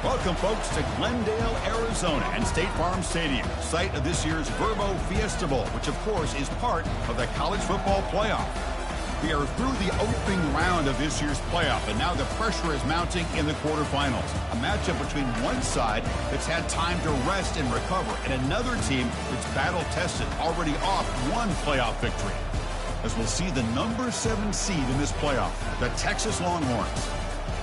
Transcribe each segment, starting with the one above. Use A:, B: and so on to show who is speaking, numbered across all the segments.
A: Welcome, folks, to Glendale, Arizona, and State Farm Stadium, site of this year's Verbo Fiesta Bowl, which, of course, is part of the college football playoff. We are through the opening round of this year's playoff, and now the pressure is mounting in the quarterfinals. A matchup between one side that's had time to rest and recover, and another team that's battle-tested, already off one playoff victory. As we'll see the number 7 seed in this playoff, the Texas Longhorns,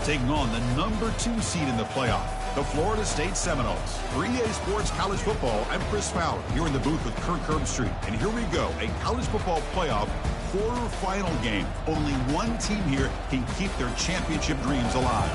A: taking on the number 2 seed in the playoff, the Florida State Seminoles. For EA Sports College Football, I'm Chris Fowler, here in the booth with Kirk Herbstreit. And here we go, a college football playoff quarterfinal game. Only one team here can keep their championship dreams alive.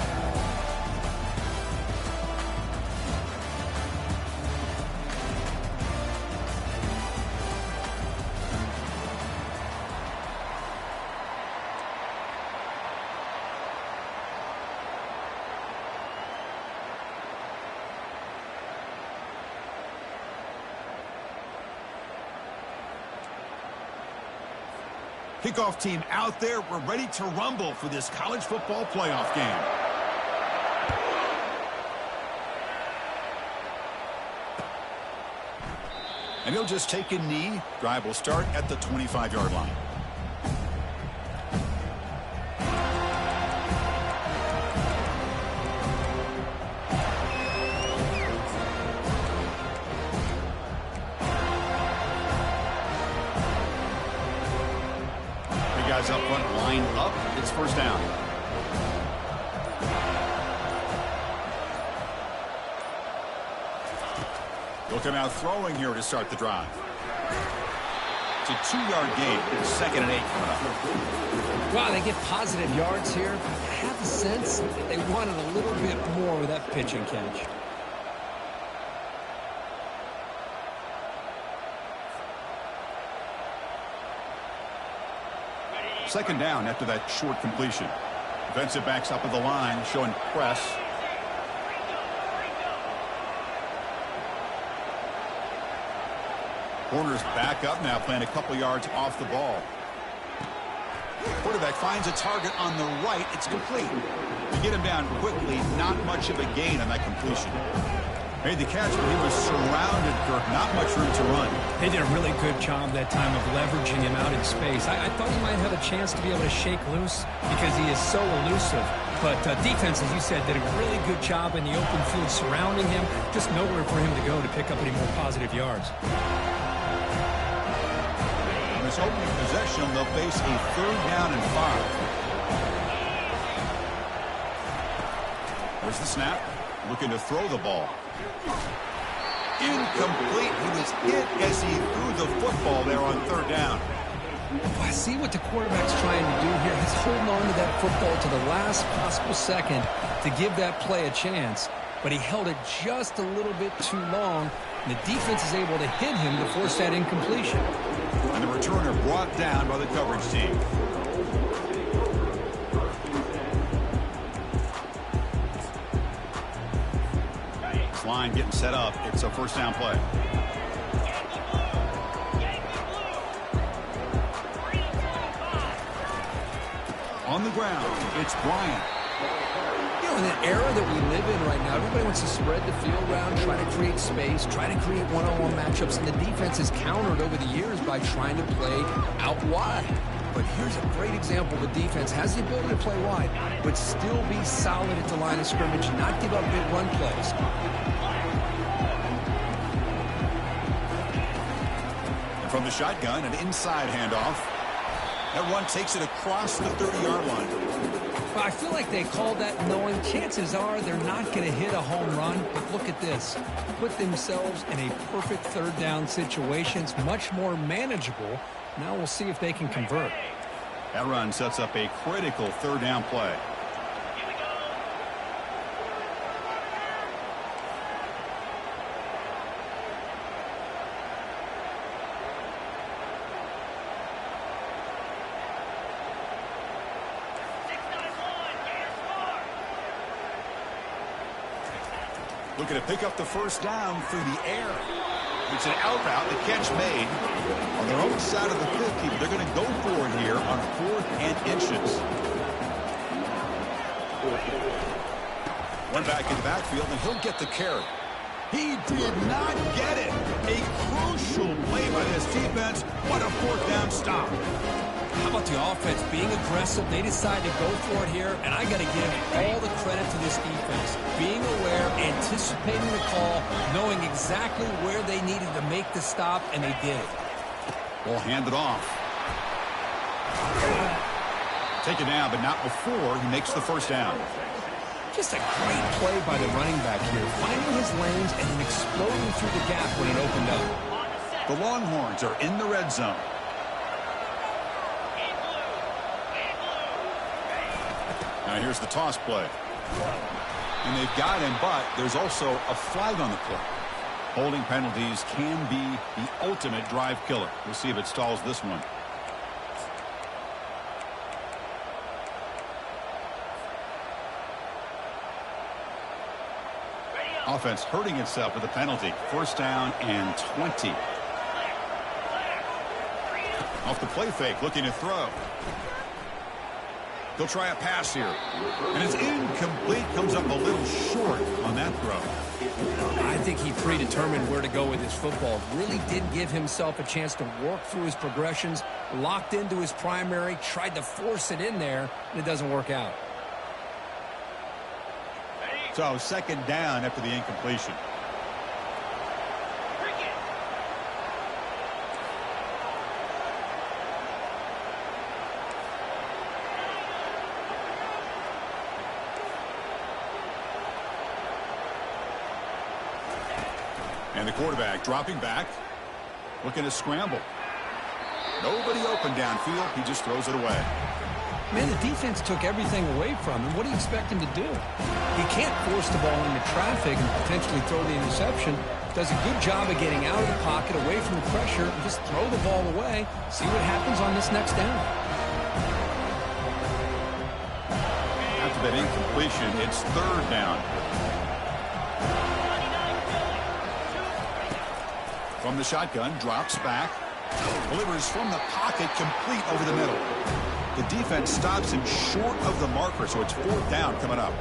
A: Kickoff team out there. We're ready to rumble for this college football playoff game. And he'll just take a knee. Drive will start at the 25-yard line. Guys up front, line up. It's first down. He'll come out throwing here to start the drive. It's a 2-yard gain. 2nd and 8 coming up.
B: Wow, they get positive yards here. I have the sense that they wanted a little bit more with that pitch and catch.
A: Second down after that short completion. Defensive backs up at the line, showing press. Corners back up now, playing a couple yards off the ball. Quarterback finds a target on the right. It's complete. To get him down quickly, not much of a gain on that completion. Made the catch, but he was surrounded, Kirk. Not much room to run.
B: They did a really good job that time of leveraging him out in space. I thought he might have a chance to be able to shake loose because he is so elusive. But defense, as you said, did a really good job in the open field surrounding him. Just nowhere for him to go to pick up any more positive yards.
A: On this opening possession, they'll face a 3rd down and 5. There's the snap. Looking to throw the ball. Incomplete. He was hit as he threw the football there on 3rd down.
B: I see what the quarterback's trying to do here. He's holding on to that football to the last possible second to give that play a chance. But he held it just a little bit too long. And the defense is able to hit him to force that incompletion.
A: And the returner brought down by the coverage team. Line getting set up. It's a 1st down play. On the ground, it's Bryant.
B: You know, in the era that we live in right now, everybody wants to spread the field around, try to create space, try to create one-on-one matchups, and the defense has countered over the years by trying to play out wide. But here's a great example. The defense has the ability to play wide, but still be solid at the line of scrimmage, not give up big run plays.
A: And from the shotgun, an inside handoff. That run takes it across the 30-yard line.
B: Well, I feel like they called that knowing chances are they're not going to hit a home run. But look at this. Put themselves in a perfect 3rd down situation. It's much more manageable. Now we'll see if they can convert.
A: That run sets up a critical 3rd down play. Looking to pick up the 1st down through the air. It's an out route. The catch made on their own side of the field. Keeper. They're going to go for it here on 4th and inches. One back in the backfield, and he'll get the carry. He did not get it. A crucial play by this defense. What a fourth down stop.
B: How about the offense being aggressive? They decided to go for it here, and I got to give all the credit to this defense. Being aware, anticipating the call, knowing exactly where they needed to make the stop, and they did it.
A: Ball handed off. Taken down, but not before he makes the first down.
B: Just a great play by the running back here, finding his lanes and then exploding through the gap when it opened up.
A: The Longhorns are in the red zone. Now here's the toss play. And they've got him, but there's also a flag on the play. Holding penalties can be the ultimate drive killer. We'll see if it stalls this one. Offense hurting itself with a penalty. First down and 20. Off the play fake, looking to throw. They'll try a pass here. And it's incomplete. Comes up a little short on that throw.
B: I think he predetermined where to go with his football. Really did give himself a chance to work through his progressions. Locked into his primary. Tried to force it in there. And it doesn't work out.
A: So second down after the incompletion. And the quarterback dropping back, looking to scramble. Nobody open downfield. He just throws it away.
B: Man, the defense took everything away from him. What do you expect him to do? He can't force the ball into traffic and potentially throw the interception. Does a good job of getting out of the pocket, away from the pressure, and just throw the ball away. See what happens on this next down.
A: After that incompletion, it's third down. From the shotgun, drops back, delivers from the pocket, complete over the middle. The defense stops him short of the marker, so it's fourth down coming up.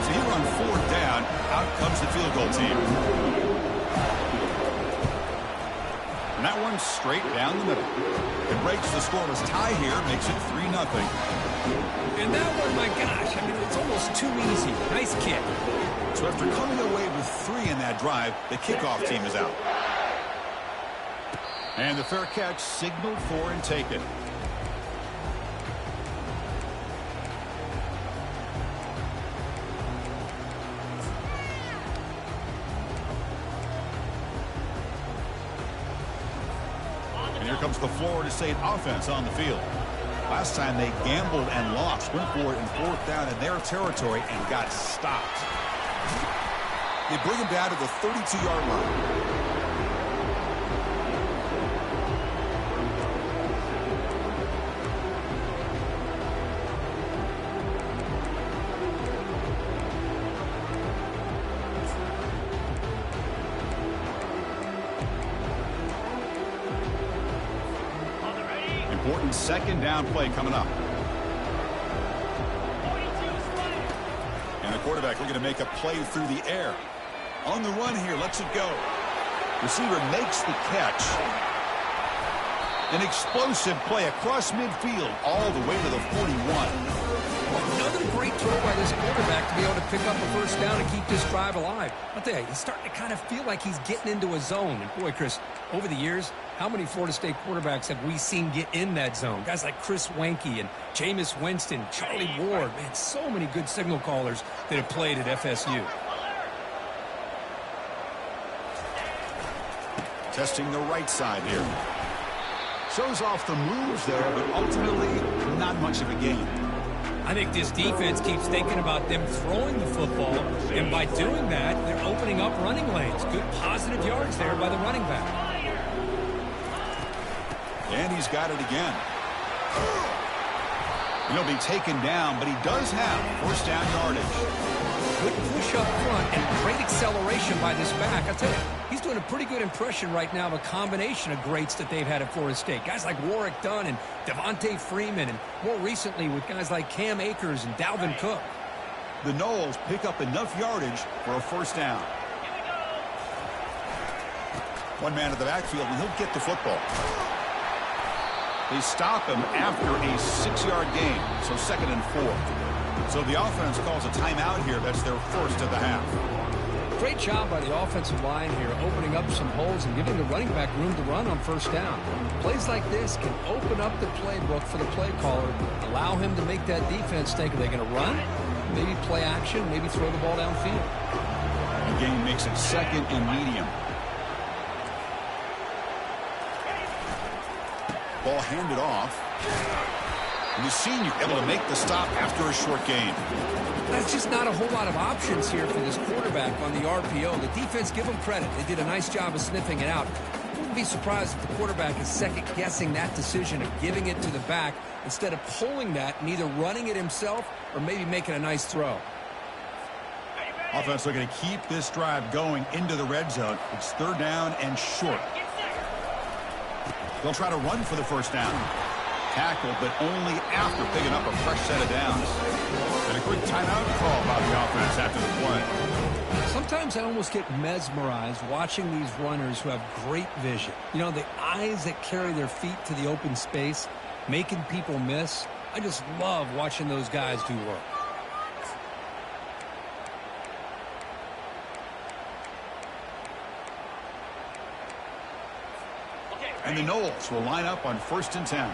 A: So here on fourth down, out comes the field goal team. And that one straight down the middle. It breaks the scoreless tie here, makes it 3-0.
B: And that one, my gosh, I mean, it's almost too easy. Nice kick.
A: So after coming away with 3 in that drive, the kickoff team is out. And the fair catch signaled for and taken. And here comes the Florida State offense on the field. Last time they gambled and lost, went for it in fourth down in their territory and got stopped. They bring him down to the 32-yard line. Important second down play coming up. And the quarterback looking to make a play through the air. On the run here, lets it go. Receiver makes the catch. An explosive play across midfield all the way to the 41.
B: Another great throw by this quarterback to be able to pick up a first down and keep this drive alive. I'll tell you, he's starting to kind of feel like he's getting into a zone. And boy, Chris, over the years, how many Florida State quarterbacks have we seen get in that zone? Guys like Chris Weinke and Jameis Winston, Charlie Ward. Man, so many good signal callers that have played at FSU.
A: Testing the right side here. Shows off the moves there, but ultimately not much of a gain.
B: I think this defense keeps thinking about them throwing the football, and by doing that, they're opening up running lanes. Good positive yards there by the running back.
A: And he's got it again. He'll be taken down, but he does have first down yardage.
B: Good push up front and great acceleration by this back. I'll tell you, he's doing a pretty good impression right now of a combination of greats that they've had at Florida State. Guys like Warwick Dunn and Devontae Freeman, and more recently with guys like Cam Akers and Dalvin Cook.
A: The Noles pick up enough yardage for a first down. One man to the backfield, and he'll get the football. They stop him after a 6-yard gain, so 2nd and 4. So the offense calls a timeout here. That's their first of the half.
B: Great job by the offensive line here, opening up some holes and giving the running back room to run on first down. Plays like this can open up the playbook for the play caller, allow him to make that defense think, are they going to run? Maybe play action, maybe throw the ball downfield.
A: The game makes it 2nd and medium. Ball handed off. And the senior able to make the stop after a short gain.
B: That's just not a whole lot of options here for this quarterback on the RPO. The defense, give them credit. They did a nice job of sniffing it out. Wouldn't be surprised if the quarterback is second-guessing that decision of giving it to the back instead of pulling that and either running it himself or maybe making a nice throw.
A: Offense looking to keep this drive going into the red zone. It's 3rd down and short. They'll try to run for the first down. Tackled, but only after picking up a fresh set of downs. And a quick timeout call by the offense after the play.
B: Sometimes I almost get mesmerized watching these runners who have great vision. You know, the eyes that carry their feet to the open space, making people miss. I just love watching those guys do work.
A: And the Noles will line up on 1st and 10.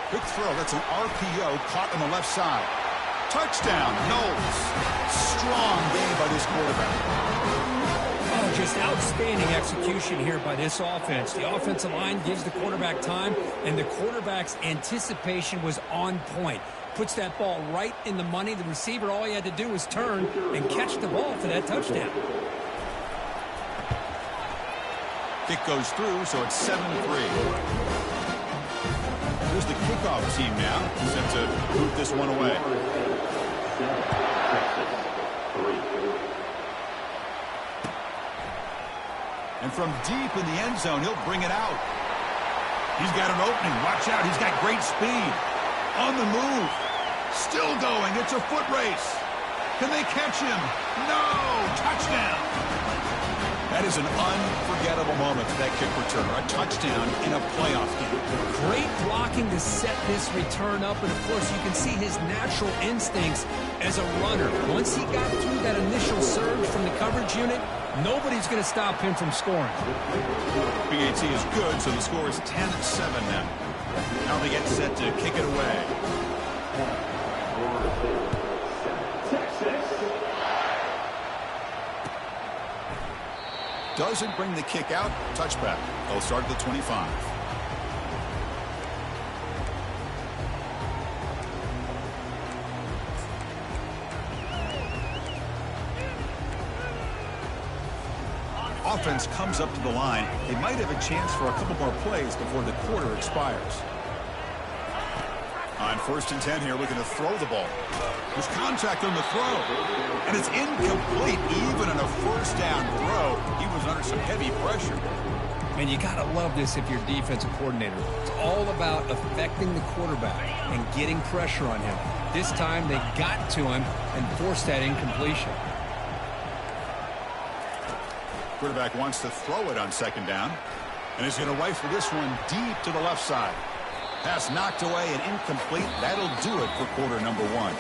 A: Quick throw. That's an RPO caught on the left side. Touchdown, Noles. Strong game by this quarterback.
B: Oh, just outstanding execution here by this offense. The offensive line gives the quarterback time, and the quarterback's anticipation was on point. Puts that ball right in the money. The receiver, all he had to do was turn and catch the ball for that touchdown.
A: Kick goes through, so it's 7-3. Here's the kickoff team now, set to boot this one away. And from deep in the end zone, he'll bring it out. He's got an opening. Watch out. He's got great speed. On the move. Still going. It's a foot race. Can they catch him? No! Touchdown! That is an unforgettable moment to that kick return. A touchdown in a playoff game.
B: Great blocking to set this return up. And, of course, you can see his natural instincts as a runner. Once he got through that initial surge from the coverage unit, nobody's going to stop him from scoring.
A: BAT is good, so the score is 10-7 now. Now they get set to kick it away. Doesn't bring the kick out. Touchback. They'll start at the 25. Offense comes up to the line. They might have a chance for a couple more plays before the quarter expires. On 1st and 10 here, looking to throw the ball. There's contact on the throw. And it's incomplete. Even on a first down throw, he was under some heavy pressure.
B: Man, you got to love this if you're a defensive coordinator. It's all about affecting the quarterback and getting pressure on him. This time, they got to him and forced that incompletion.
A: Quarterback wants to throw it on 2nd down. And he's going to rifle this one deep to the left side. Pass knocked away and incomplete. That'll do it for quarter number 1.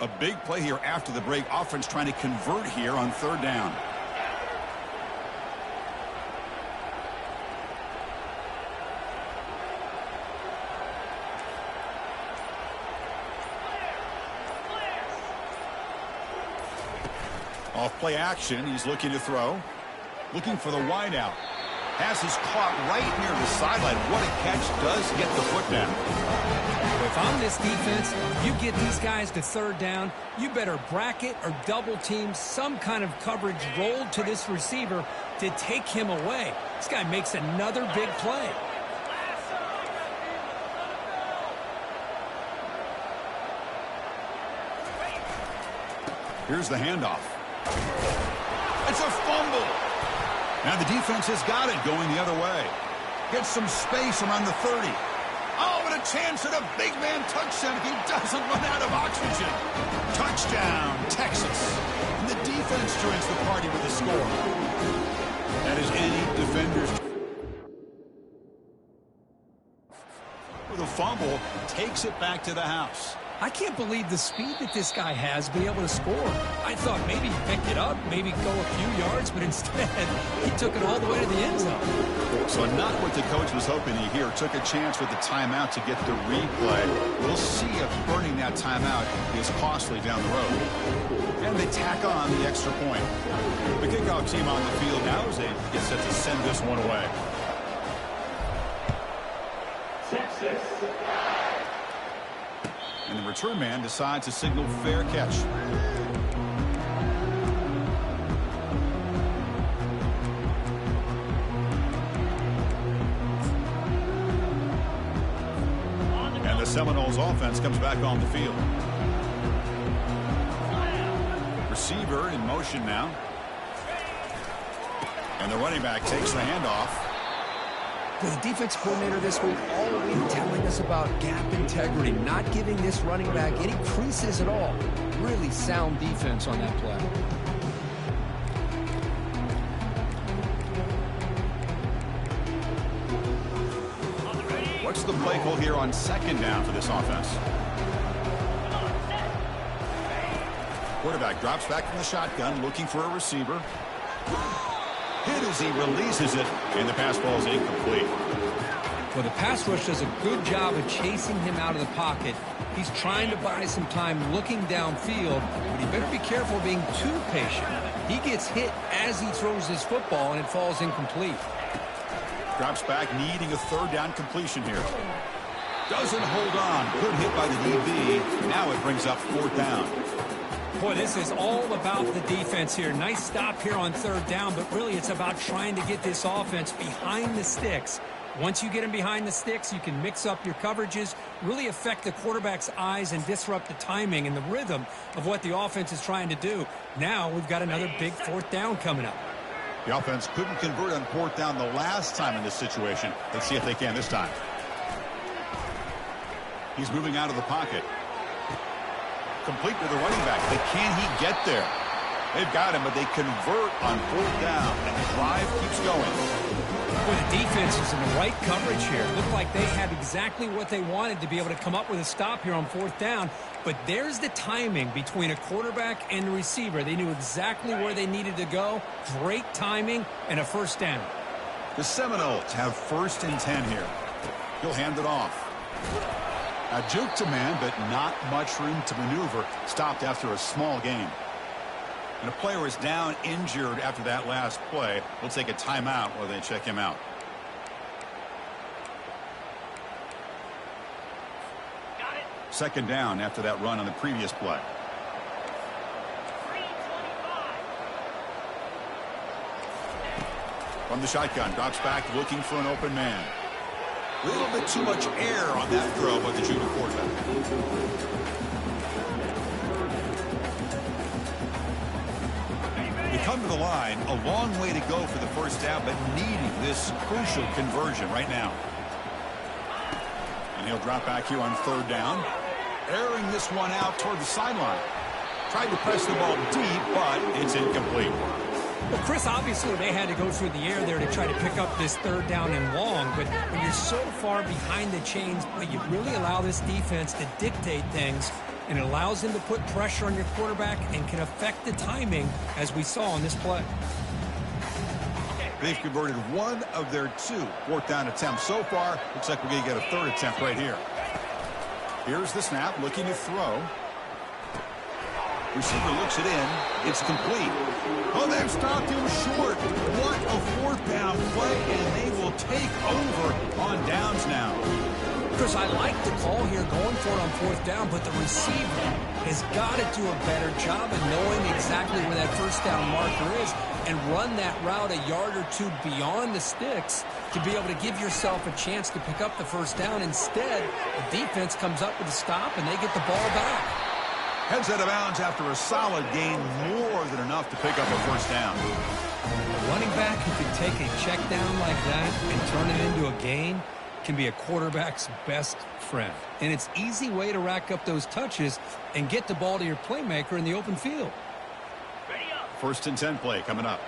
A: A big play here after the break. Offense trying to convert here on 3rd down. Off play action. He's looking to throw. Looking for the wideout. Pass is caught right near the sideline. What a catch. Does get the foot down.
B: But if I'm this defense, you get these guys to third down, you better bracket or double team some kind of coverage rolled to this receiver to take him away. This guy makes another big play.
A: Here's the handoff. It's a fumble. Now the defense has got it going the other way. Gets some space around the 30. Oh, and a chance at a big man touchdown if he doesn't run out of oxygen. Touchdown, Texas. And the defense joins the party with a score. That is any defender's. With a fumble, takes it back to the house.
B: I can't believe the speed that this guy has to be able to score. I thought maybe he picked it up, maybe go a few yards, but instead he took it all the way to the end zone.
A: So not what the coach was hoping to hear. Took a chance with the timeout to get the replay. We'll see if burning that timeout is costly down the road. And they tack on the extra point. The kickoff team on the field now as they get set to send this one away. Texas. And the return man decides to signal fair catch. And the Seminoles offense comes back on the field. Receiver in motion now. And the running back takes the handoff.
B: For the defense coordinator this week, already telling us about gap integrity, not giving this running back any creases at all. Really sound defense on that play.
A: What's the play call here on second down for this offense? Quarterback drops back from the shotgun, looking for a receiver. Hit as he releases it, and the pass ball is incomplete.
B: Well, the pass rush does a good job of chasing him out of the pocket. He's trying to buy some time looking downfield, but he better be careful being too patient. He gets hit as he throws his football, and it falls incomplete.
A: Drops back, needing a third down completion here. Doesn't hold on. Good hit by the DB. Now it brings up fourth down.
B: Boy, this is all about the defense here. Nice stop here on third down, but really it's about trying to get this offense behind the sticks. Once you get them behind the sticks, you can mix up your coverages, really affect the quarterback's eyes and disrupt the timing and the rhythm of what the offense is trying to do. Now we've got another big fourth down coming up.
A: The offense couldn't convert on fourth down the last time in this situation. Let's see if they can this time. He's moving out of the pocket. Complete with the running back. But can he get there? They've got him, but they convert on fourth down, and the drive keeps going.
B: Well, the defense is in the right coverage here. Looked like they had exactly what they wanted to be able to come up with a stop here on fourth down. But there's the timing between a quarterback and the receiver. They knew exactly where they needed to go. Great timing and a first down.
A: The Seminoles have 1st and 10 here. He'll hand it off. A juke to man, but not much room to maneuver. Stopped after a small gain. And a player is down injured after that last play. We'll take a timeout while they check him out.
C: Got it.
A: Second down after that run on the previous play.
C: 3:25.
A: From the shotgun, drops back looking for an open man. A little bit too much air on that throw by the junior quarterback. They come to the line, a long way to go for the first down, but needing this crucial conversion right now. And he'll drop back here on third down. Airing this one out toward the sideline. Tried to press the ball deep, but it's incomplete.
B: Well, Chris, obviously they had to go through the air there to try to pick up this third down and long, but when you're so far behind the chains, you really allow this defense to dictate things, and it allows them to put pressure on your quarterback and can affect the timing, as we saw on this play.
A: They've converted one of their 2 fourth down attempts so far. Looks like we're going to get a third attempt right here. Here's the snap, looking to throw. Receiver looks it in. It's complete. Oh, they've stopped him short. What a fourth down play, and they will take over on downs now.
B: Chris, I like the call here going for it on fourth down, but the receiver has got to do a better job of knowing exactly where that first down marker is and run that route a yard or two beyond the sticks to be able to give yourself a chance to pick up the first down. Instead, the defense comes up with a stop, and they get the ball back.
A: Heads out of bounds after a solid gain, more than enough to pick up a first down.
B: A running back who can take a check down like that and turn it into a gain can be a quarterback's best friend. And it's an easy way to rack up those touches and get the ball to your playmaker in the open field.
A: First and 10 play coming up.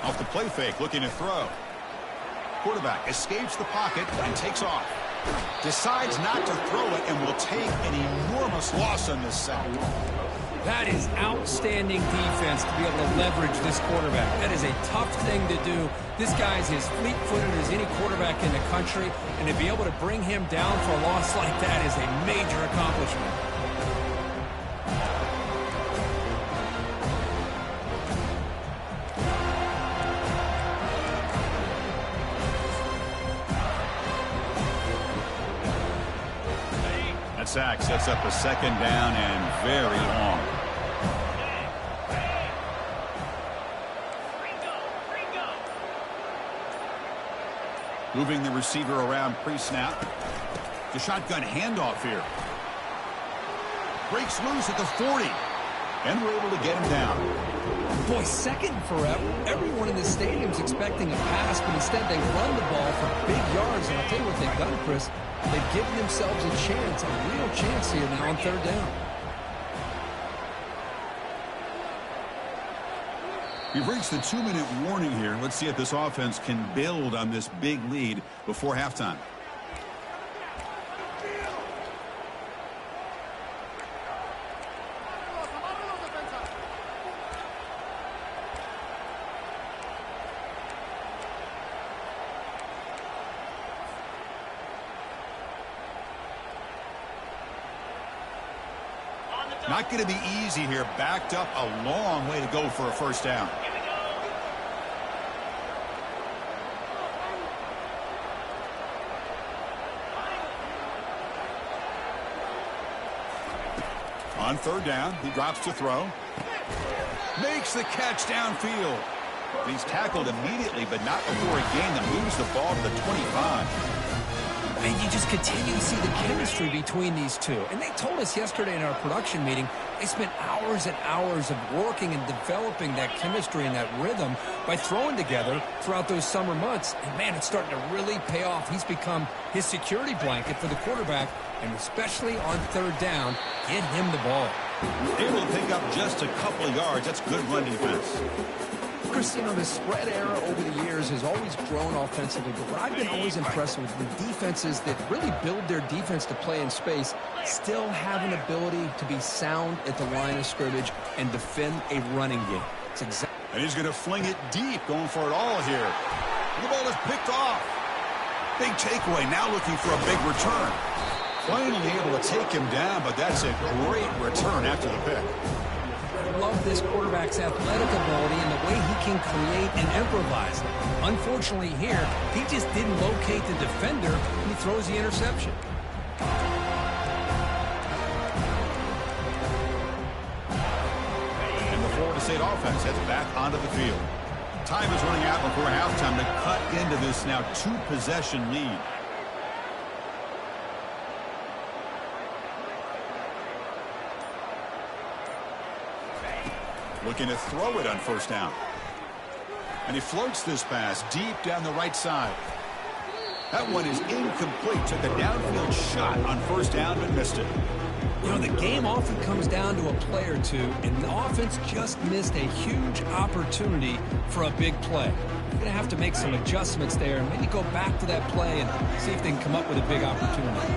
A: Off the play fake, looking to throw. Quarterback escapes the pocket and takes off. Decides not to throw it and will take an enormous loss on this sack.
B: That is outstanding defense to be able to leverage this quarterback. That is a tough thing to do. This guy's as fleet-footed as any quarterback in the country, and to be able to bring him down for a loss like that is a major accomplishment.
A: That sack sets up a second down and very long. Moving the receiver around pre-snap. The shotgun handoff here. Breaks loose at the 40. And we're able to get him down.
B: Boy, second and forever. Everyone in the stadium's expecting a pass, but instead they run the ball for big yards. And I'll tell you what they've done, Chris. They've given themselves a chance, a real chance here now on third down.
A: We've reached the 2-minute warning here. Let's see if this offense can build on this big lead before halftime. Not going to be easy here. Backed up a long way to go for a first down. On third down, he drops to throw. Makes the catch downfield. He's tackled immediately, but not before a gain that moves the ball to the 25.
B: And you just continue to see the chemistry between these two. And they told us yesterday in our production meeting, they spent hours and hours of working and developing that chemistry and that rhythm by throwing together throughout those summer months. And, man, it's starting to really pay off. He's become his security blanket for the quarterback, and especially on third down, get him the ball.
A: Able to pick up just a couple of yards. That's good run defense.
B: Chris, you know, the spread era over the years has always grown offensively, but what I've been always impressed with the defenses that really build their defense to play in space still have an ability to be sound at the line of scrimmage and defend a running game.
A: And he's going to fling it deep, going for it all here. And the ball is picked off. Big takeaway, now looking for a big return. Finally able to take him down, but that's a great return after the pick.
B: I love this quarterback's athletic ability and the way he can create and improvise. Unfortunately here, he just didn't locate the defender, and he throws the interception.
A: And the Florida State offense heads back onto the field. Time is running out before halftime to cut into this now two-possession lead. Looking to throw it on first down. And he floats this pass deep down the right side. That one is incomplete. Took a downfield shot on first down but missed it.
B: You know, the game often comes down to a play or two, and the offense just missed a huge opportunity for a big play. You're going to have to make some adjustments there and maybe go back to that play and see if they can come up with a big opportunity.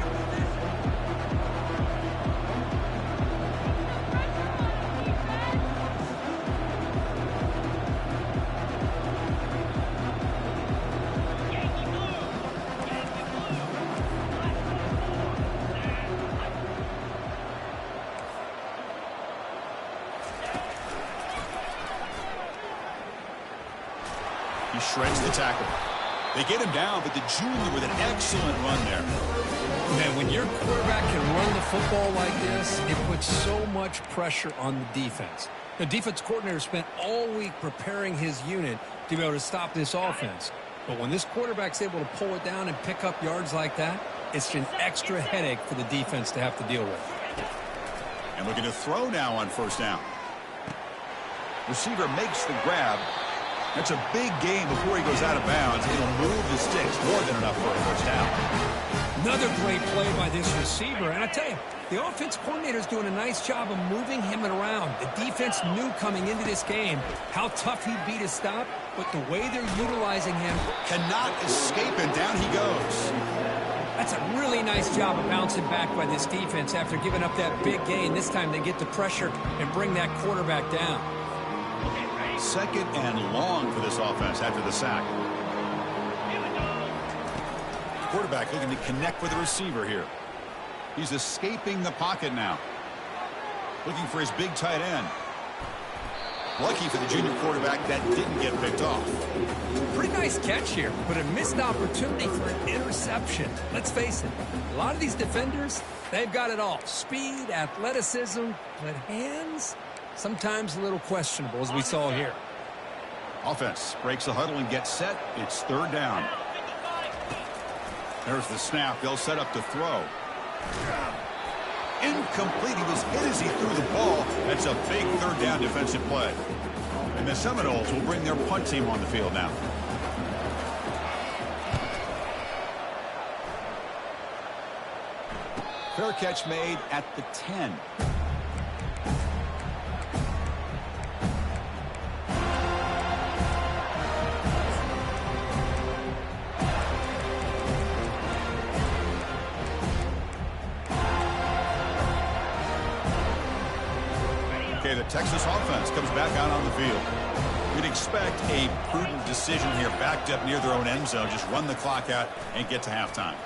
A: He shreds the tackle. They get him down, but the junior with an excellent run there.
B: Man, when your quarterback can run the football like this, it puts so much pressure on the defense. The defense coordinator spent all week preparing his unit to be able to stop this offense. But when this quarterback's able to pull it down and pick up yards like that, it's an extra headache for the defense to have to deal with.
A: And looking to throw now on first down. Receiver makes the grab. That's a big gain before he goes out of bounds. It'll move the sticks more than enough for a first down.
B: Another great play by this receiver. And I tell you, the offense coordinator is doing a nice job of moving him around. The defense knew coming into this game how tough he'd be to stop, but the way they're utilizing him
A: cannot escape, and down he goes.
B: That's a really nice job of bouncing back by this defense after giving up that big gain. This time they get the pressure and bring that quarterback down.
A: Second and long for this offense after the sack. Quarterback looking to connect with the receiver here. He's escaping the pocket now. Looking for his big tight end. Lucky for the junior quarterback that didn't get picked off.
B: Pretty nice catch here, but a missed opportunity for an interception. Let's face it, a lot of these defenders, they've got it all. Speed, athleticism, but hands, sometimes a little questionable, as we saw here.
A: Offense breaks the huddle and gets set. It's third down. There's the snap. They'll set up to throw. Incomplete. He was hit as he threw the ball. That's a big third down defensive play. And the Seminoles will bring their punt team on the field now. Fair catch made at the 10. Okay, the Texas offense comes back out on the field. We'd expect a prudent decision here, backed up near their own end zone. Just run the clock out and get to halftime.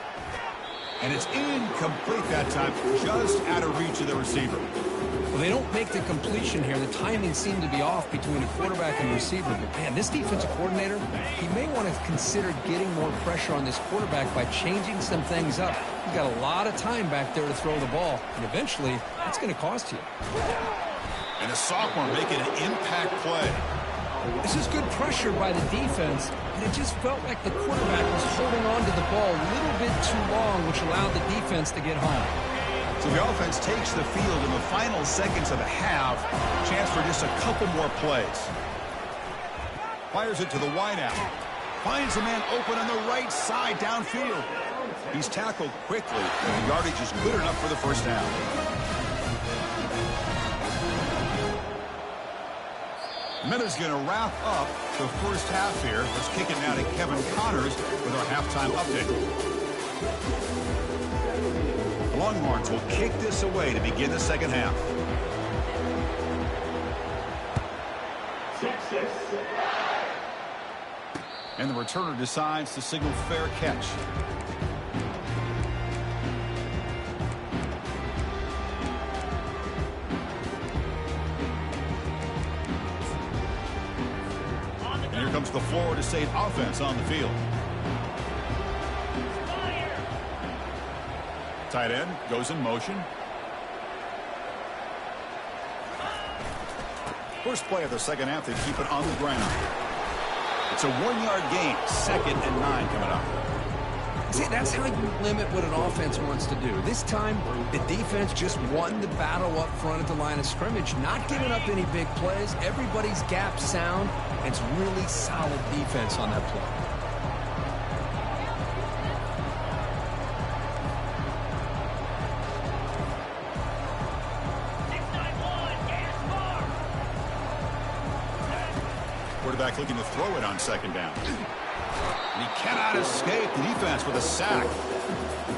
A: And it's incomplete that time, just out of reach of the receiver.
B: Well, they don't make the completion here. The timing seemed to be off between the quarterback and receiver. But, man, this defensive coordinator, he may want to consider getting more pressure on this quarterback by changing some things up. He's got a lot of time back there to throw the ball, and eventually that's going to cost you.
A: And a sophomore making an impact play.
B: This is good pressure by the defense, and it just felt like the quarterback was holding on to the ball a little bit too long, which allowed the defense to get home.
A: So the offense takes the field in the final seconds of the half. Chance for just a couple more plays. Fires it to the wideout. Finds a man open on the right side downfield. He's tackled quickly, and the yardage is good enough for the first down. Minutes going to wrap up the first half here. Let's kick it now to Kevin Connors with our halftime update. The Longhorns will kick this away to begin the second half. And the returner decides to signal fair catch. Here comes the Florida State offense on the field. Tight end goes in motion. First play of the second half, they keep it on the ground. It's a 1-yard gain, 2nd and 9 coming up.
B: See, that's how you limit what an offense wants to do. This time, the defense just won the battle up front at the line of scrimmage, not giving up any big plays. Everybody's gap sound. It's really solid defense on that play.
A: Quarterback looking to throw it on second down. And he cannot escape the defense with a sack.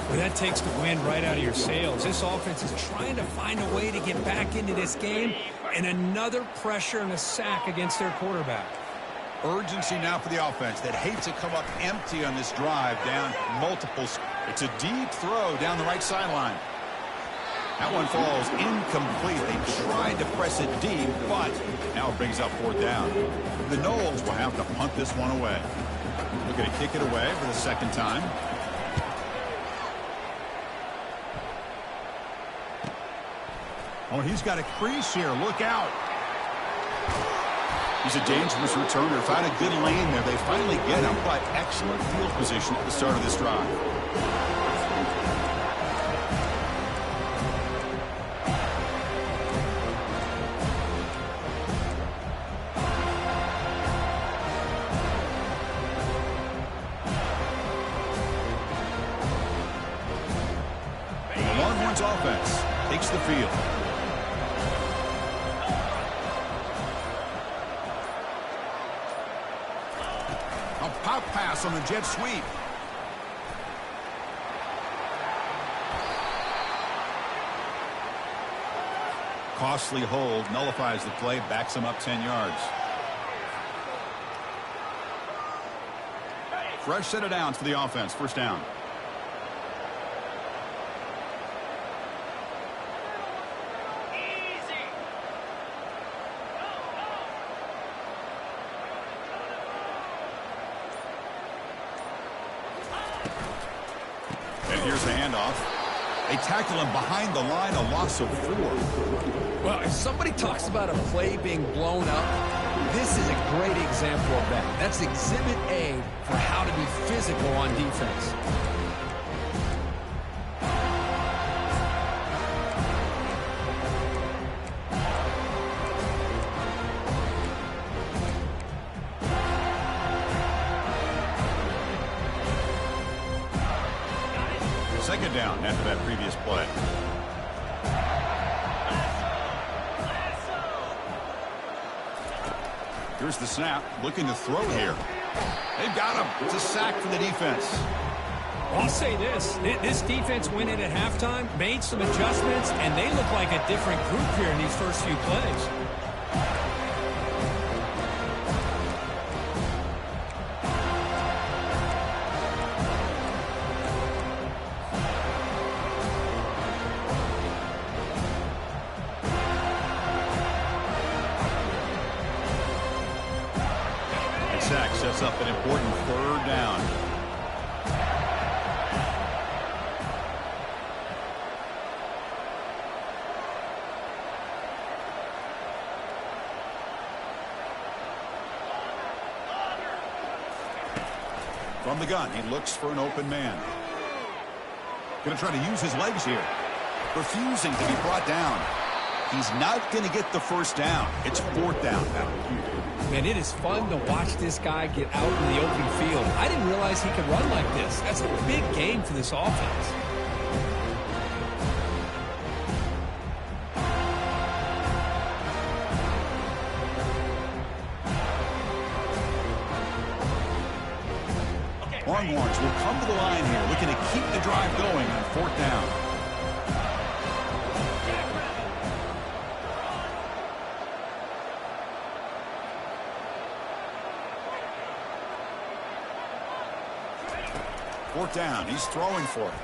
B: Well, that takes the wind right out of your sails. This offense is trying to find a way to get back into this game, and another pressure and a sack against their quarterback.
A: Urgency now for the offense that hates to come up empty on this drive down multiples. It's a deep throw down the right sideline. That one falls incomplete. They tried to press it deep, but now it brings up 4th down. The Noles will have to punt this one away. Looking to kick it away for the 2nd time. Oh, he's got a crease here. Look out. He's a dangerous returner. Found a good lane there. They finally get him, but excellent field position at the start of this drive. The Longhorns offense takes the field. Pop pass on the jet sweep. Costly hold, nullifies the play, backs him up 10 yards. Fresh set of downs for the offense, 1st down. Here's the handoff. They tackle him behind the line, a loss of 4.
B: Well, if somebody talks about a play being blown up, this is a great example of that. That's Exhibit A for how to be physical on defense.
A: Second down after that previous play. Here's the snap, looking to throw here. They've got him. It's a sack for the defense.
C: I'll say this. This defense went in at halftime, made some adjustments, and they look like a different group here in these first few plays.
A: Sack sets up an important 3rd down. From the gun, he looks for an open man. Going to try to use his legs here. Refusing to be brought down. He's not going to get the 1st down. It's 4th down now.
B: Man, it is fun to watch this guy get out in the open field. I didn't realize he could run like this. That's a big game for this offense.
A: Longhorns will come to the line here, looking to keep the drive going on 4th down. Fourth down. He's throwing for it.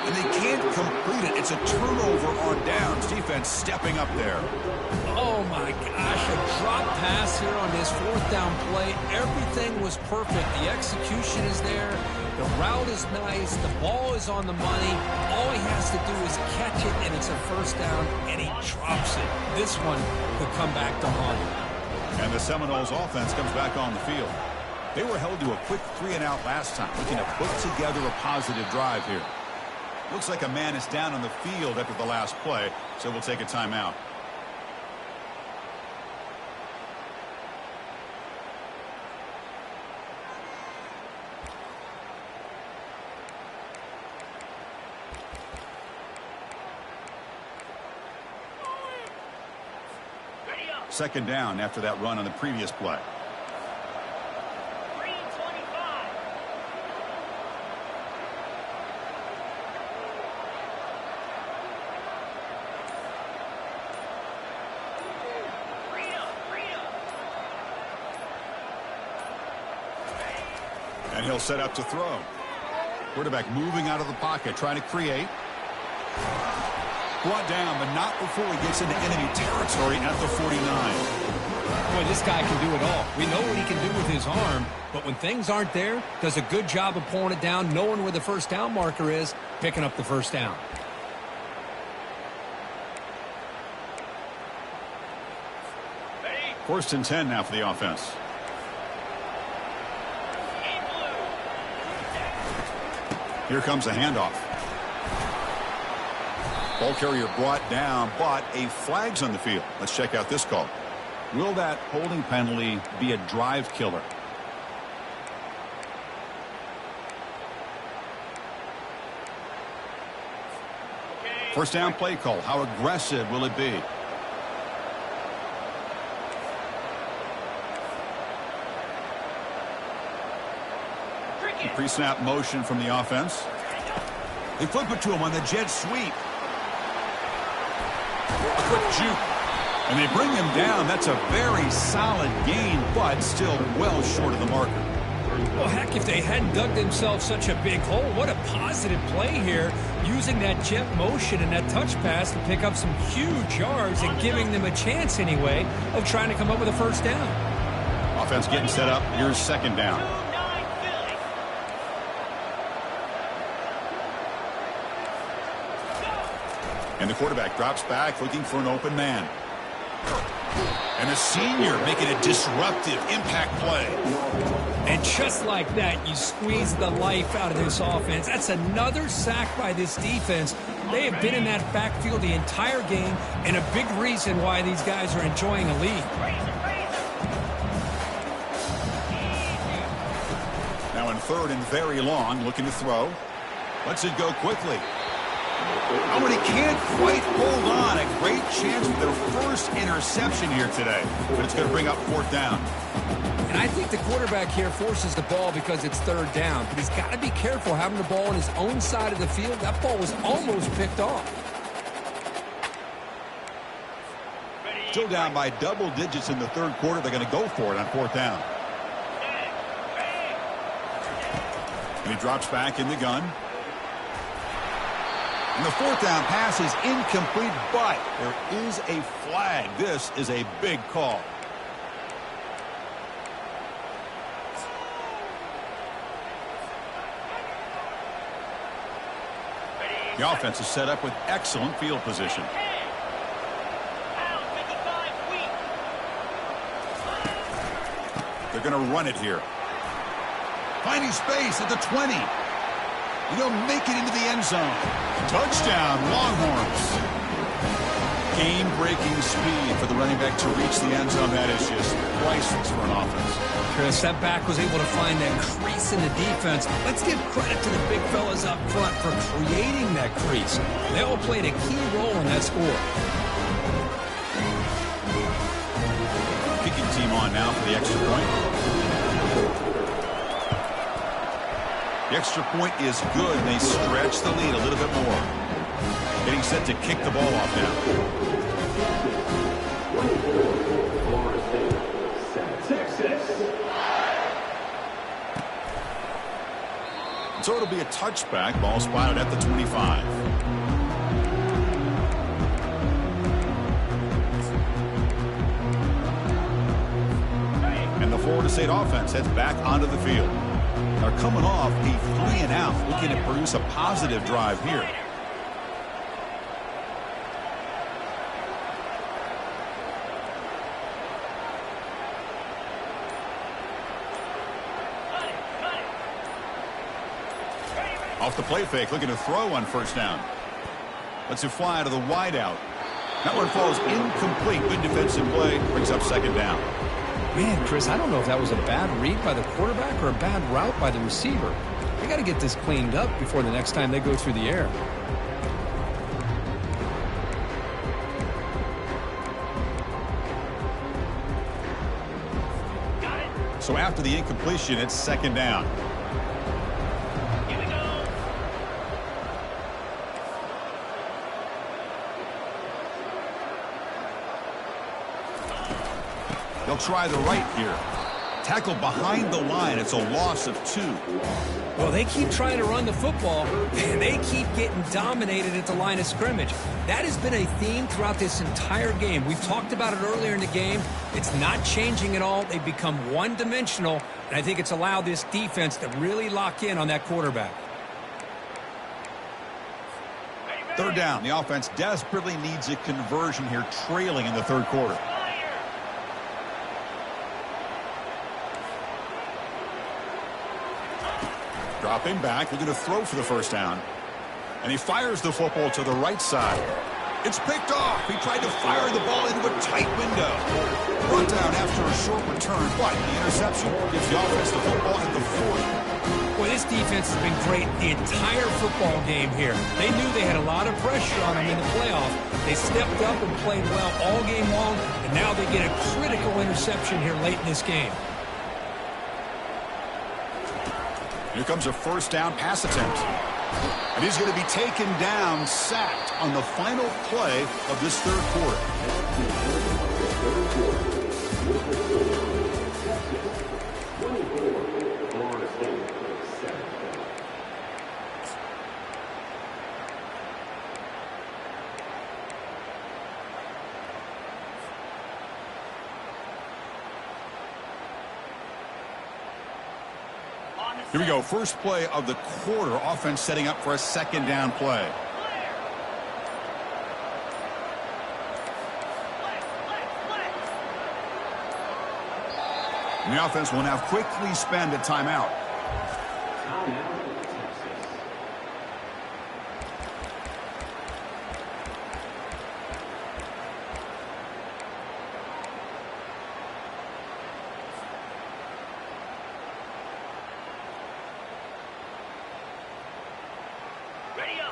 A: And they can't complete it. It's a turnover on downs. Defense stepping up there.
B: Oh, my gosh. A drop pass here on this 4th down play. Everything was perfect. The execution is there. The route is nice. The ball is on the money. All he has to do is catch it, and it's a 1st down, and he drops it. This one could come back to haunt him.
A: And the Seminoles offense comes back on the field. They were held to a quick 3-and-out last time, looking to put together a positive drive here. Looks like a man is down on the field after the last play, so we'll take a timeout. Second down after that run on the previous play. And he'll set up to throw. Quarterback moving out of the pocket, trying to create. Brought down, but not before he gets into enemy territory at the 49.
C: Boy, this guy can do it all. We know what he can do with his arm, but when things aren't there, does a good job of pulling it down, knowing where the first down marker is, picking up the first down.
A: First and 10 now for the offense. Here comes a handoff. Ball carrier brought down, but a flag's on the field. Let's check out this call. Will that holding penalty be a drive killer? First down play call. How aggressive will it be? Pre-snap motion from the offense. They flip it to him on the jet sweep. A quick juke. And they bring him down. That's a very solid gain, but still well short of the marker.
C: Well, heck, if they hadn't dug themselves such a big hole, what a positive play here, using that jet motion and that touch pass to pick up some huge yards and giving them a chance anyway of trying to come up with a first down.
A: Offense getting set up. Here's second down. And the quarterback drops back looking for an open man. And the senior making a disruptive impact play.
C: And just like that, you squeeze the life out of this offense. That's another sack by this defense. They have been in that backfield the entire game, and a big reason why these guys are enjoying a lead.
A: Now in third and very long, looking to throw. Lets it go quickly. Oh, and he can't quite hold on. A great chance for their first interception here today. But it's going to bring up fourth down.
B: And I think the quarterback here forces the ball because it's third down. But he's got to be careful having the ball on his own side of the field. That ball was almost picked off.
A: Still down by double digits in the third quarter. They're going to go for it on fourth down. And he drops back in the gun. And the fourth down pass is incomplete, but there is a flag. This is a big call. The offense is set up with excellent field position. They're going to run it here. Finding space at the 20. He'll make it into the end zone. Touchdown, Longhorns. Game-breaking speed for the running back to reach the end zone. That is just priceless for an offense.
C: Chris, that back was able to find that crease in the defense. Let's give credit to the big fellas up front for creating that crease. They all played a key role in that score.
A: Kicking team on now for the extra point. The extra point is good, and they stretch the lead a little bit more. Getting set to kick the ball off now. So it'll be a touchback. Ball spotted at the 25. And the Florida State offense heads back onto the field. They're coming off a 3-and-out, looking to produce a positive drive here. Off the play fake, looking to throw on first down. Lets it fly to the wideout. That one falls incomplete. Good defensive play, brings up second down.
B: Man, Chris, I don't know if that was a bad read by the quarterback or a bad route by the receiver. They got to get this cleaned up before the next time they go through the air.
A: So after the incompletion, it's second down.
D: Here we go.
A: They'll try the right here. Tackled behind the line. It's a loss of 2.
C: Well, they keep trying to run the football, and they keep getting dominated at the line of scrimmage. That has been a theme throughout this entire game. We've talked about it earlier in the game. It's not changing at all. They've become one-dimensional, and I think it's allowed this defense to really lock in on that quarterback.
A: Third down. The offense desperately needs a conversion here, trailing in the third quarter. Dropping back, looking to throw for the first down. And he fires the football to the right side. It's picked off. He tried to fire the ball into a tight window. Brought down after a short return, but the interception gives the offense the football at the 40.
C: Boy, this defense has been great the entire football game here. They knew they had a lot of pressure on them in the playoff. They stepped up and played well all game long, and now they get a critical interception here late in this game.
A: Here comes a first down pass attempt. And he's going to be taken down, sacked on the final play of this third quarter. Here we go. First play of the quarter. Offense setting up for a second down play. And the offense will now quickly spend a timeout.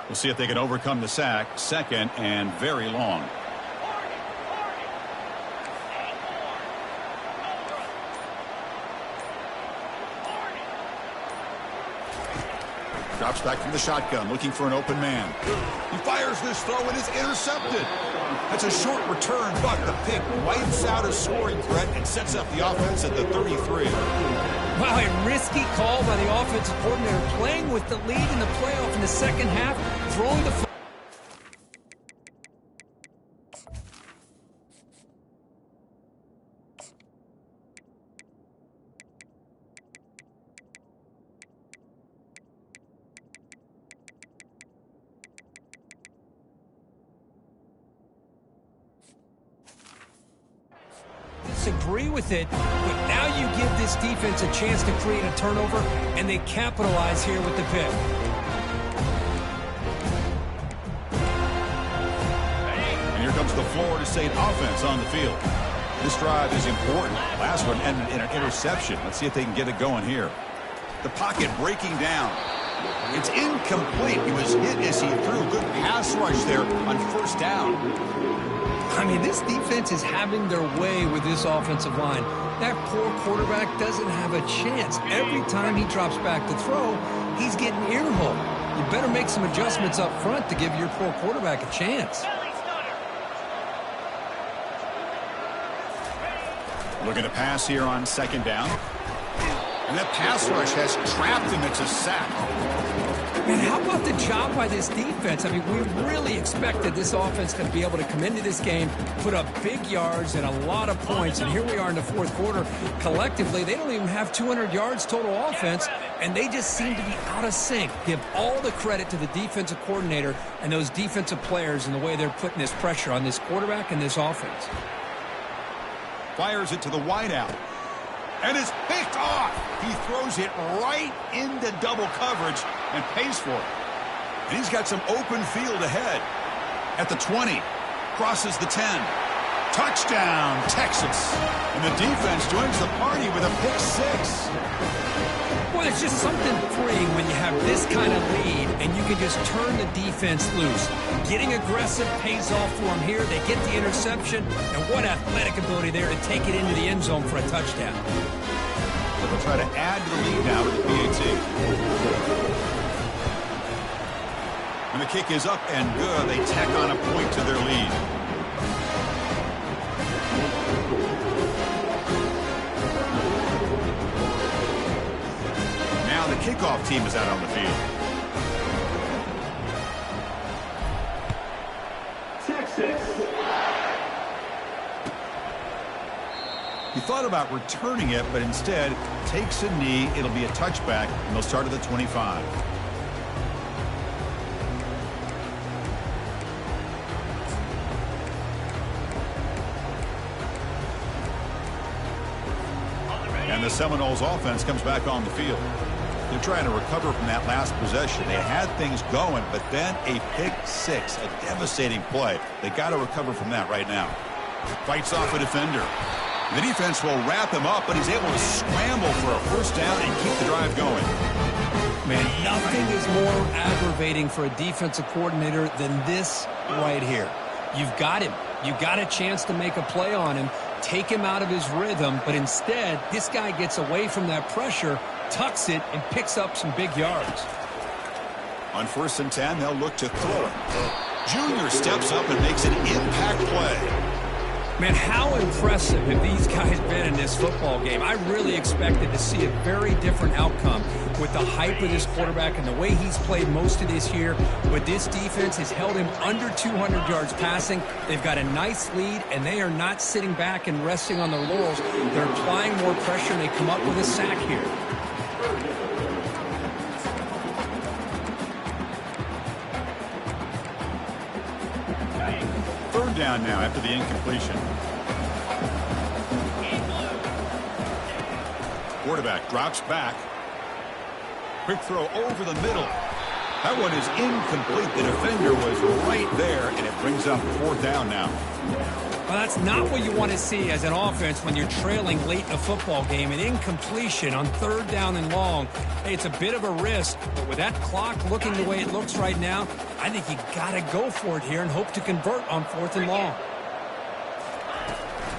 A: We'll see if they can overcome the sack. Second and very long. Drops back from the shotgun, looking for an open man. He fires this throw and is intercepted. That's a short return, but the pick wipes out a scoring threat and sets up the offense at the 33.
C: Wow, a risky call by the offensive coordinator, playing with the lead in the playoff in the second half, throwing the football. Disagree with it, but now you give this defense a chance to create a turnover, and they capitalize here with the pick.
A: And here comes the Florida State offense on the field. This drive is important. Last one ended in an interception. Let's see if they can get it going here. The pocket breaking down. It's incomplete. He was hit as he threw a good pass rush there on first down.
C: I mean, this defense is having their way with this offensive line. That poor quarterback doesn't have a chance. Every time he drops back to throw, he's getting earholed. You better make some adjustments up front to give your poor quarterback a chance.
A: Looking to pass here on second down. And that pass rush has trapped him. It's a sack.
C: And how about the job by this defense? I mean, we really expected this offense to be able to come into this game, put up big yards and a lot of points, and here we are in the fourth quarter. Collectively, they don't even have 200 yards total offense, and they just seem to be out of sync. Give all the credit to the defensive coordinator and those defensive players in the way they're putting this pressure on this quarterback and this offense.
A: Fires it to the wideout. And it's picked off. He throws it right into double coverage and pays for it. And he's got some open field ahead. At the 20. Crosses the 10. Touchdown, Texas. And the defense joins the party with a pick six.
C: Well, it's just something freeing when you have this kind of lead and you can just turn the defense loose. Getting aggressive pays off for them here. They get the interception, and what athletic ability there to take it into the end zone for a touchdown.
A: So they'll try to add to the lead now with the PAT. And the kick is up and good. They tack on a point to their lead. kickoff team is out on the field. He thought about returning it, but instead takes a knee. It'll be a touchback, and they'll start at the 25. And the Seminoles offense comes back on the field. They're trying to recover from that last possession. They had things going, but then a pick six, a devastating play. They got to recover from that right now. Fights off a defender. The defense will wrap him up, but he's able to scramble for a first down and keep the drive going.
B: Man, nothing is more aggravating for a defensive coordinator than this right here. You've got him. You got a chance to make a play on him, take him out of his rhythm, but instead, this guy gets away from that pressure, tucks it, and picks up some big yards.
A: On 1st and 10, they'll look to throw it. Junior steps up and makes an impact play.
C: Man, how impressive have these guys been in this football game? I really expected to see a very different outcome with the hype of this quarterback and the way he's played most of this year. But this defense has held him under 200 yards passing. They've got a nice lead, and they are not sitting back and resting on their laurels. They're applying more pressure, and they come up with a sack here.
A: Third down now after the incompletion. Quarterback drops back. Quick throw over the middle. That one is incomplete. The defender was right there, and it brings up 4th down now.
C: Well, that's not what you want to see as an offense when you're trailing late in a football game. An incompletion on 3rd down and long. Hey, it's a bit of a risk, but with that clock looking the way it looks right now, I think you got to go for it here and hope to convert on 4th and long.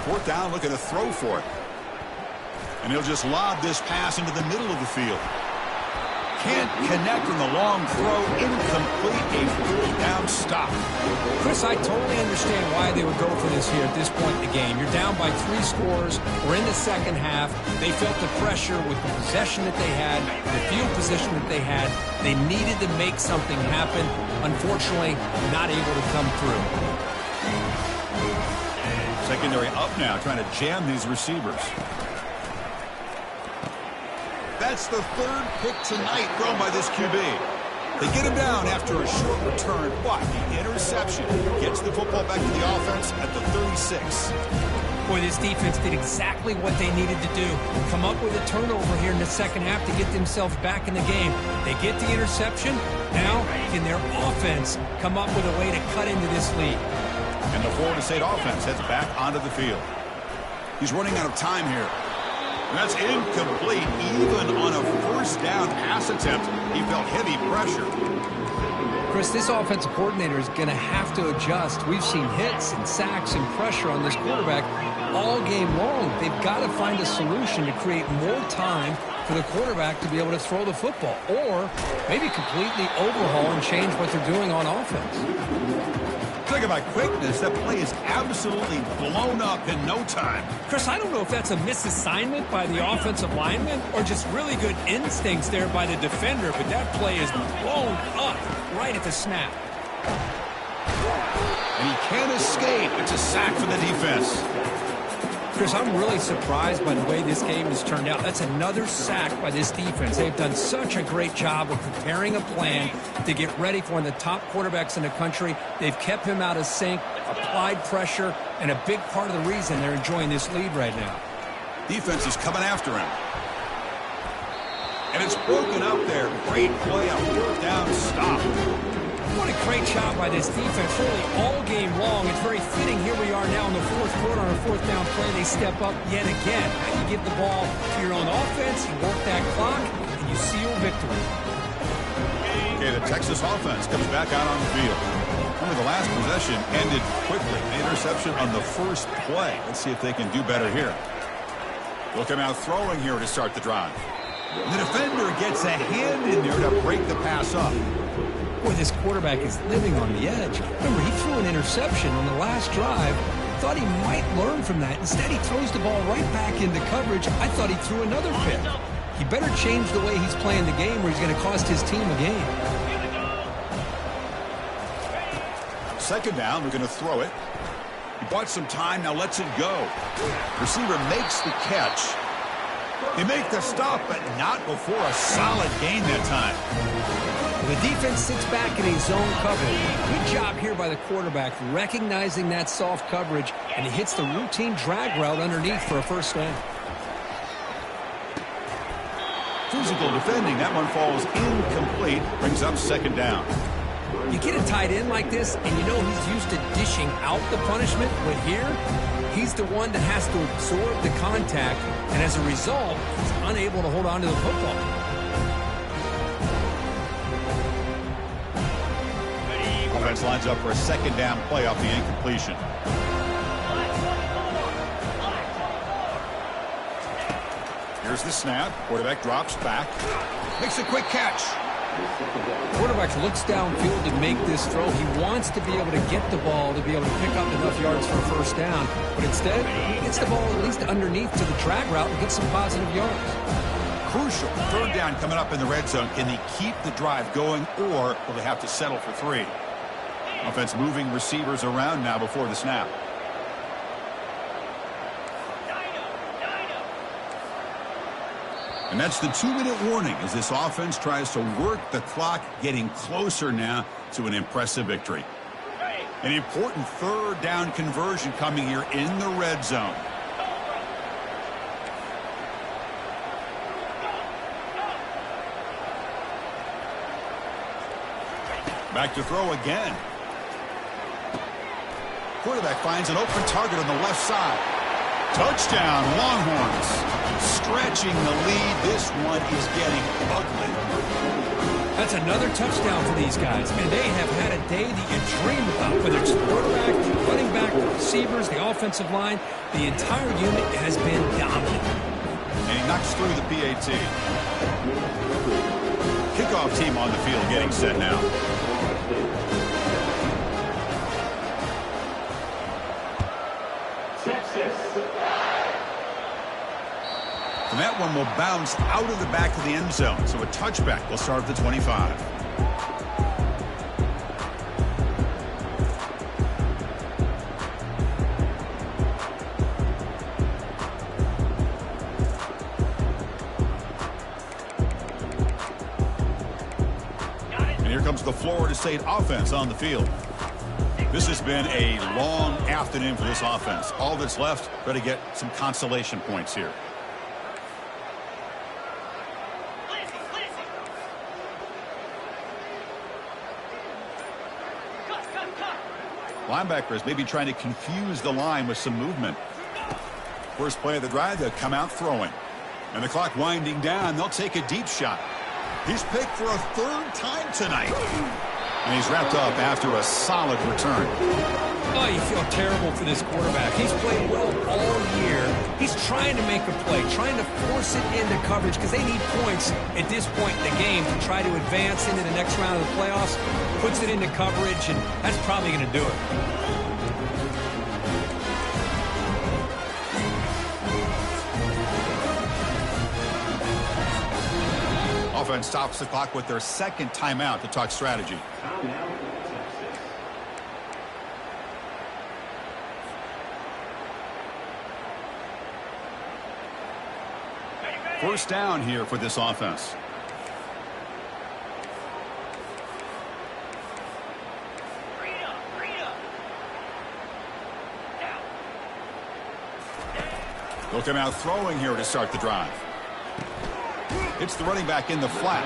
A: 4th down, looking to throw for it. And he'll just lob this pass into the middle of the field. Can't connect on the long throw. Incomplete. A 4th down stop.
C: Chris, I totally understand why they would go for this here at this point in the game. You're down by 3 scores. We're in the second half. They felt the pressure with the possession that they had, the field position that they had. They needed to make something happen. Unfortunately, not able to come through.
A: Secondary up now, trying to jam these receivers. That's the 3rd pick tonight thrown by this QB. They get him down after a short return, but the interception gets the football back to the offense at the 36.
C: Boy, this defense did exactly what they needed to do. Come up with a turnover here in the second half to get themselves back in the game. They get the interception. Now, can their offense come up with a way to cut into this lead?
A: And the Florida State offense heads back onto the field. He's running out of time here. And that's incomplete. Even on a 1st down pass attempt, he felt heavy pressure.
B: Chris, this offensive coordinator is going to have to adjust. We've seen hits and sacks and pressure on this quarterback all game long. They've got to find a solution to create more time for the quarterback to be able to throw the football, or maybe completely overhaul and change what they're doing on offense.
A: Talk about quickness. That play is absolutely blown up in no time.
C: Chris, I don't know if that's a misassignment by the offensive lineman or just really good instincts there by the defender, but that play is blown up right at the snap.
A: And he can't escape. It's a sack for the defense.
C: Chris, I'm really surprised by the way this game has turned out. That's another sack by this defense. They've done such a great job of preparing a plan to get ready for one of the top quarterbacks in the country. They've kept him out of sync, applied pressure, and a big part of the reason they're enjoying this lead right now.
A: Defense is coming after him. And it's broken up there. Great play on 4th down stop.
C: What a great job by this defense, really all game long. It's very fitting. Here we are now in the 4th quarter on a 4th down play. They step up yet again. You give the ball to your own offense, you work that clock, and you seal victory.
A: Okay, the Texas offense comes back out on the field. Remember, the last possession ended quickly. An interception on the 1st play. Let's see if they can do better here. Looking out throwing here to start the drive. The defender gets a hand in there to break the pass up.
B: Boy, this quarterback is living on the edge. Remember, he threw an interception on the last drive. Thought he might learn from that. Instead, he throws the ball right back into coverage. I thought he threw another pick. he better change the way he's playing the game or he's going to cost his team a game.
A: Second down, we're going to throw it. He bought some time, now lets it go. Receiver makes the catch. They make the stop, but not before a solid gain that time.
B: The defense sits back in a zone coverage. Good job here by the quarterback, recognizing that soft coverage, and he hits the routine drag route underneath for a first down.
A: Physical defending, that one falls incomplete, brings up second down.
B: You get a tight end like this, and you know he's used to dishing out the punishment, but here, he's the one that has to absorb the contact, and as a result, he's unable to hold on to the football.
A: Offense lines up for a second down play off the incompletion. Here's the snap. Quarterback drops back. Makes a quick catch.
B: Quarterback looks downfield to make this throw. He wants to be able to get the ball to be able to pick up enough yards for a first down. But instead, he gets the ball at least underneath to the drag route and gets some positive yards.
A: Crucial. Third down coming up in the red zone. Can they keep the drive going, or will they have to settle for 3? Offense moving receivers around now before the snap. And that's the 2-minute warning as this offense tries to work the clock, getting closer now to an impressive victory. An important third down conversion coming here in the red zone. Back to throw again. Quarterback finds an open target on the left side. Touchdown, Longhorns. Stretching the lead. This one is getting ugly.
C: That's another touchdown for these guys. Man, they have had a day that you dream about, whether it's the quarterback, the running back, the receivers, the offensive line. The entire unit has been dominant.
A: And he knocks through the PAT. Kickoff team on the field getting set now. And that one will bounce out of the back of the end zone. So a touchback will start at the 25. And here comes the Florida State offense on the field. This has been a long afternoon for this offense. All that's left, try to get some consolation points here. Linebackers maybe trying to confuse the line with some movement. First play of the drive, they'll come out throwing. And the clock winding down, they'll take a deep shot. He's picked for a third time tonight. And he's wrapped up after a solid return.
C: Oh, you feel terrible for this quarterback. He's played well all year. He's trying to make a play, trying to force it into coverage because they need points at this point in the game to try to advance into the next round of the playoffs. Puts it into coverage, and that's probably going to do it.
A: Offense stops the clock with their second timeout to talk strategy. First down here for this offense. They'll come out throwing here to start the drive. It's the running back in the flat.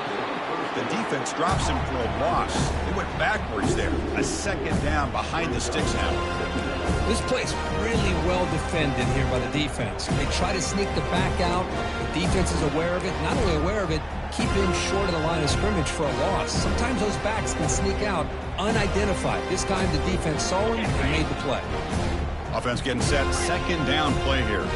A: The defense drops him for a loss. They went backwards there. A second down behind the sticks now.
B: This play's really well defended here by the defense. They try to sneak the back out. The defense is aware of it. Not only aware of it, keep him short of the line of scrimmage for a loss. Sometimes those backs can sneak out unidentified. This time the defense saw him and made the play.
A: Offense getting set. Second down play here.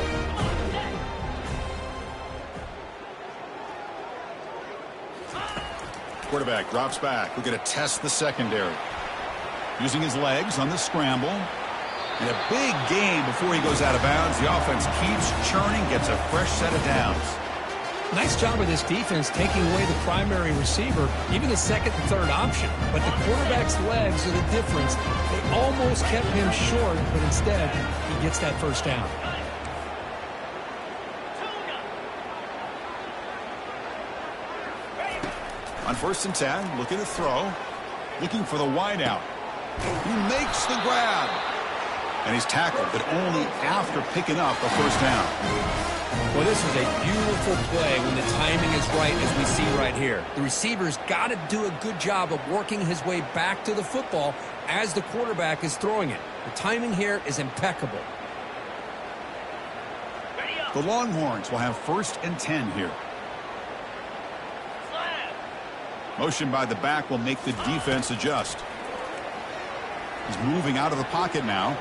A: Quarterback drops back. We're going to test the secondary. Using his legs on the scramble. And a big gain before he goes out of bounds. The offense keeps churning, gets a fresh set of downs.
C: Nice job of this defense taking away the primary receiver, even the second and third option. But the quarterback's legs are the difference. They almost kept him short, but instead, he gets that first down.
A: On 1st and 10, looking to throw. Looking for the wide out. He makes the grab. And he's tackled, but only after picking up a first down.
B: Well, this is a beautiful play when the timing is right, as we see right here. The receiver's got to do a good job of working his way back to the football as the quarterback is throwing it. The timing here is impeccable.
A: The Longhorns will have 1st and 10 here. Motion by the back will make the defense adjust. He's moving out of the pocket now.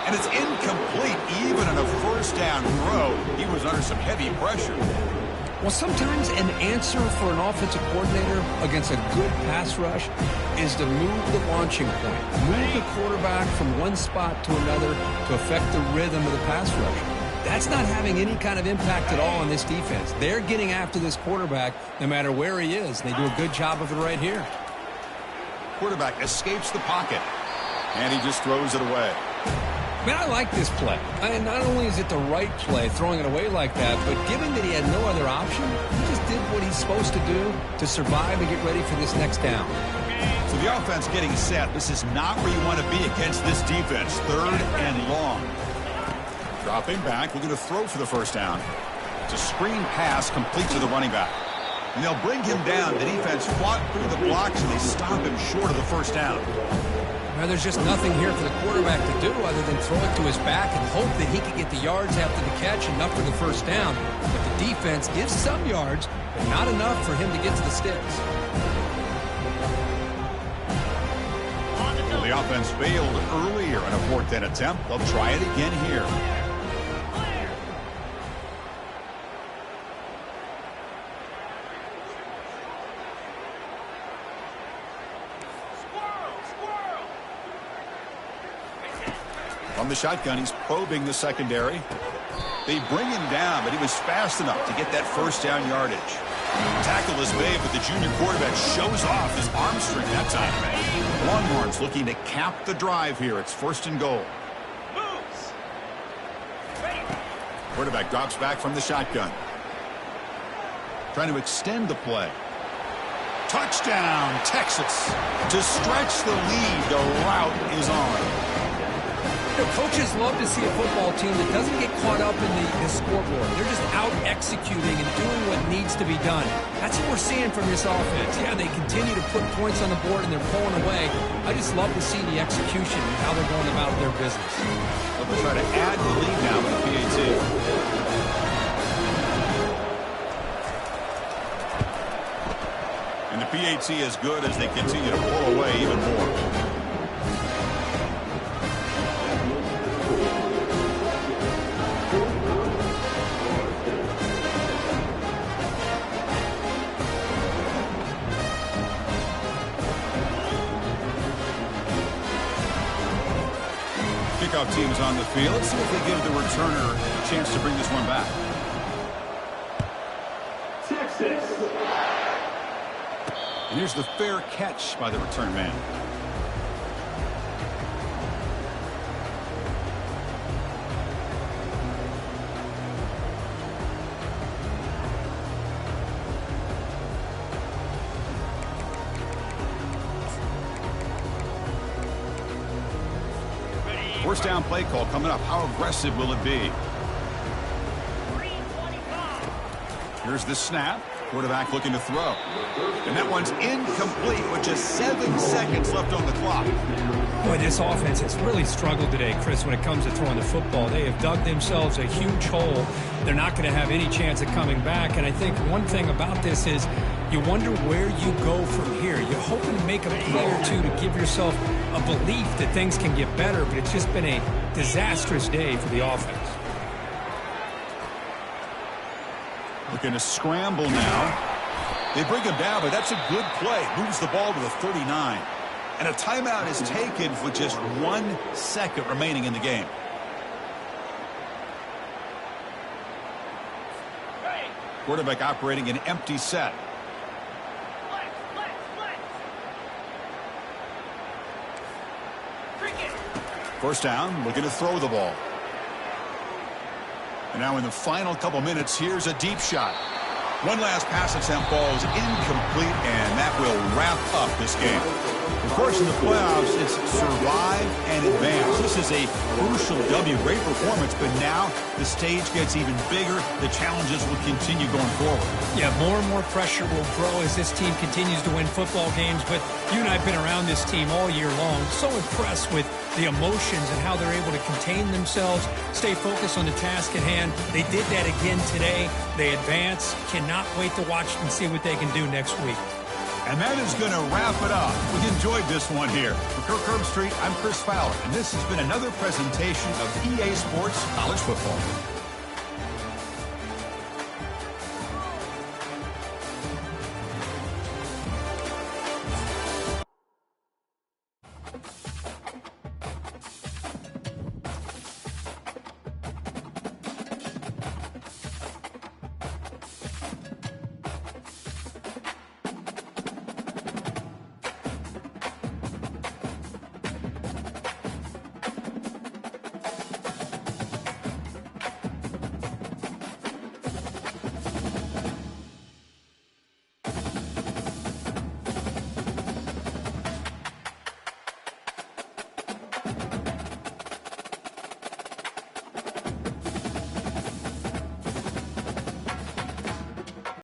A: And it's incomplete. Even on a first down throw, he was under some heavy pressure.
B: Well, sometimes an answer for an offensive coordinator against a good pass rush is to move the launching point. Move the quarterback from one spot to another to affect the rhythm of the pass rush. That's not having any kind of impact at all on this defense. They're getting after this quarterback no matter where he is. They do a good job of it right here.
A: Quarterback escapes the pocket, and he just throws it away.
B: Man, I like this play. And not only is it the right play, throwing it away like that, but given that he had no other option, he just did what he's supposed to do to survive and get ready for this next down.
A: So the offense getting set. This is not where you want to be against this defense. 3rd and long. Dropping back, looking to throw for the first down. It's a screen pass complete to the running back. And they'll bring him down. The defense fought through the blocks, and they stop him short of the first down.
B: Well, there's just nothing here for the quarterback to do other than throw it to his back and hope that he can get the yards after the catch, enough for the first down. But the defense gives some yards, but not enough for him to get to the sticks.
A: Well, the offense failed earlier in a 4th and attempt. They'll try it again here. From the shotgun, he's probing the secondary. They bring him down, but he was fast enough to get that first down yardage. Tackle is made, but the junior quarterback shows off his arm strength that time. Longhorns looking to cap the drive here. It's 1st and goal. Quarterback drops back from the shotgun. Trying to extend the play. Touchdown, Texas. To stretch the lead, the route is on.
B: You know, coaches love to see a football team that doesn't get caught up in the scoreboard. They're just out executing and doing what needs to be done. That's what we're seeing from this offense. Yeah, they continue to put points on the board and they're pulling away. I just love to see the execution and how they're going about their business.
A: They'll try to add the lead now with the PAT. And the PAT is good as they continue to pull away even more. Kickoff teams on the field. Let's see if they give the returner a chance to bring this one back. Texas. And here's the fair catch by the return man. First down play call coming up. How aggressive will it be? Here's the snap. Quarterback looking to throw. And that one's incomplete with just 7 seconds left on the clock.
C: Boy, this offense has really struggled today, Chris, when it comes to throwing the football. They have dug themselves a huge hole. They're not going to have any chance of coming back. And I think one thing about this is you wonder where you go from here. You're hoping to make a play or two to give yourself a belief that things can get better, but it's just been a disastrous day for the offense.
A: Looking to scramble now. They bring him down, but that's a good play. Moves the ball to the 39. And a timeout is taken with just 1 second remaining in the game. Quarterback operating an empty set. First down, looking to throw the ball. And now in the final couple minutes, here's a deep shot. One last pass attempt falls incomplete, and that will wrap up this game. Of course, in the playoffs, it's survive and advance. This is a crucial W. Great performance, but now the stage gets even bigger. The challenges will continue going forward.
C: Yeah, more and more pressure will grow as this team continues to win football games. But you and I have been around this team all year long. So impressed with the emotions and how they're able to contain themselves, stay focused on the task at hand. They did that again today. They advance. Cannot wait to watch and see what they can do next week.
A: And that is going to wrap it up. We enjoyed this one here. For Kirk Herbstreit, I'm Chris Fowler, and this has been another presentation of EA Sports College Football.